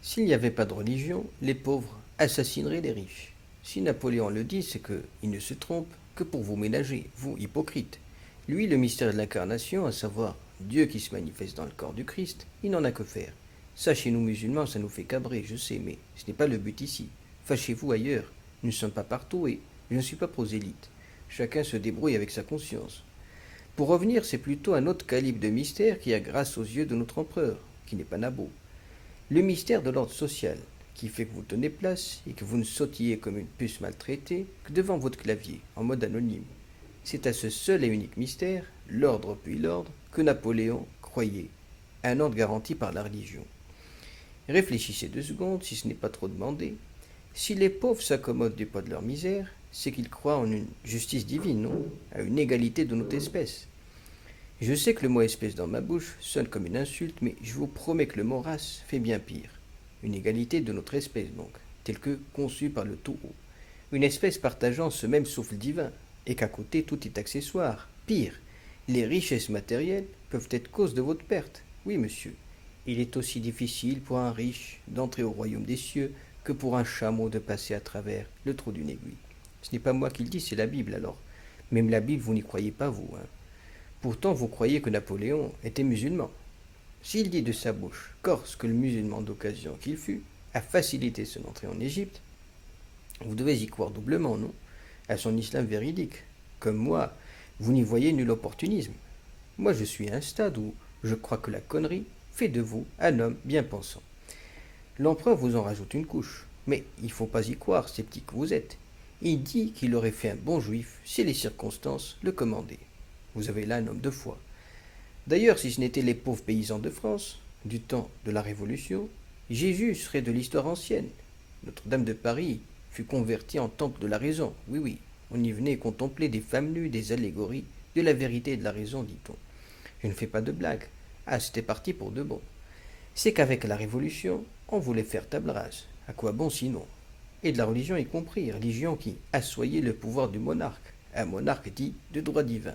S'il n'y avait pas de religion, les pauvres assassineraient les riches. Si Napoléon le dit, c'est qu'il ne se trompe que pour vous ménager, vous hypocrites. Lui, le mystère de l'incarnation, à savoir Dieu qui se manifeste dans le corps du Christ, il n'en a que faire. Ça, chez nous musulmans, ça nous fait cabrer, je sais, mais ce n'est pas le but ici. Fâchez-vous ailleurs. Nous ne sommes pas partout et je ne suis pas prosélyte. Chacun se débrouille avec sa conscience. Pour revenir, c'est plutôt un autre calibre de mystère qui a grâce aux yeux de notre empereur, qui n'est pas Nabo. Le mystère de l'ordre social, qui fait que vous tenez place et que vous ne sautillez comme une puce maltraitée que devant votre clavier, en mode anonyme. C'est à ce seul et unique mystère, l'ordre puis l'ordre, que Napoléon croyait, un ordre garanti par la religion. Réfléchissez 2 secondes, si ce n'est pas trop demandé. Si les pauvres s'accommodent du poids de leur misère, c'est qu'ils croient en une justice divine, non? À une égalité de notre espèce. Je sais que le mot espèce dans ma bouche sonne comme une insulte, mais je vous promets que le mot race fait bien pire. Une égalité de notre espèce donc, telle que conçue par le tout haut. Une espèce partageant ce même souffle divin, et qu'à côté tout est accessoire. Pire, les richesses matérielles peuvent être cause de votre perte. Oui, monsieur. Il est aussi difficile pour un riche d'entrer au royaume des cieux que pour un chameau de passer à travers le trou d'une aiguille. Ce n'est pas moi qui le dis, c'est la Bible alors. Même la Bible, vous n'y croyez pas, vous, hein. Pourtant, vous croyez que Napoléon était musulman. S'il dit de sa bouche corse que le musulman d'occasion qu'il fut a facilité son entrée en Égypte, vous devez y croire doublement, non? À son islam véridique. Comme moi, vous n'y voyez nul opportunisme. Moi, je suis à un stade où je crois que la connerie fait de vous un homme bien pensant. L'empereur vous en rajoute une couche, mais il ne faut pas y croire, sceptique que vous êtes. Il dit qu'il aurait fait un bon juif si les circonstances le commandaient. Vous avez là un homme de foi. D'ailleurs, si ce n'étaient les pauvres paysans de France, du temps de la Révolution, Jésus serait de l'histoire ancienne. Notre-Dame de Paris fut convertie en temple de la raison. Oui, oui, on y venait contempler des femmes nues, des allégories, de la vérité et de la raison, dit-on. Je ne fais pas de blagues. Ah, c'était parti pour de bon. C'est qu'avec la Révolution, on voulait faire table rase. À quoi bon sinon? Et de la religion y compris, religion qui assoyait le pouvoir du monarque, un monarque dit de droit divin.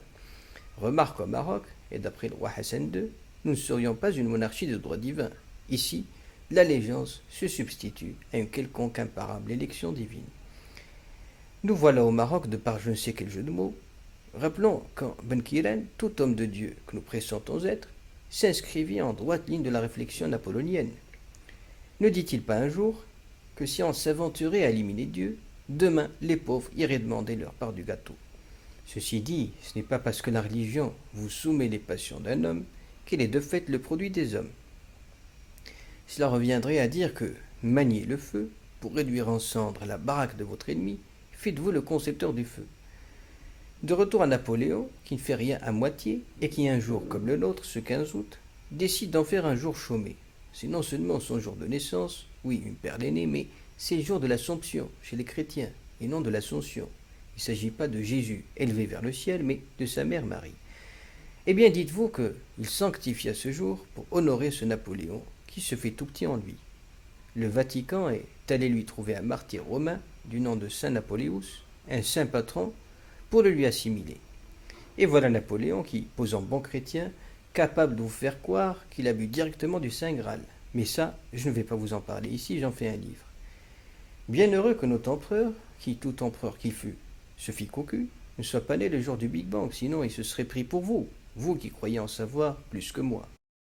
Remarque au Maroc, et d'après le roi Hassan II, nous ne serions pas une monarchie de droit divin. Ici, l'allégeance se substitue à une quelconque imparable élection divine. Nous voilà au Maroc de par je ne sais quel jeu de mots. Rappelons qu'en Benkiren, tout homme de Dieu que nous pressentons être, s'inscrivit en droite ligne de la réflexion napoléonienne. Ne dit-il pas un jour que si on s'aventurait à éliminer Dieu, demain les pauvres iraient demander leur part du gâteau? Ceci dit, ce n'est pas parce que la religion vous soumet les passions d'un homme qu'elle est de fait le produit des hommes. Cela reviendrait à dire que manier le feu pour réduire en cendres la baraque de votre ennemi fait de vous le concepteur du feu. De retour à Napoléon, qui ne fait rien à moitié et qui un jour comme le nôtre, ce 15 août, décide d'en faire un jour chômé. C'est non seulement son jour de naissance, oui, une perle aînée, mais c'est le jour de l'Assomption chez les chrétiens et non de l'Ascension. Il ne s'agit pas de Jésus élevé vers le ciel, mais de sa mère Marie. Eh bien, dites-vous qu'il sanctifia ce jour pour honorer ce Napoléon qui se fait tout petit en lui. Le Vatican est allé lui trouver un martyr romain du nom de Saint Napoléus, un saint patron, pour le lui assimiler. Et voilà Napoléon qui, posant bon chrétien, capable de vous faire croire qu'il a bu directement du Saint Graal. Mais ça, je ne vais pas vous en parler ici, j'en fais un livre. Bien heureux que notre empereur, qui tout empereur qui fut, se fit cocu, ne soit pas né le jour du Big Bang, sinon il se serait pris pour vous, vous qui croyez en savoir plus que moi.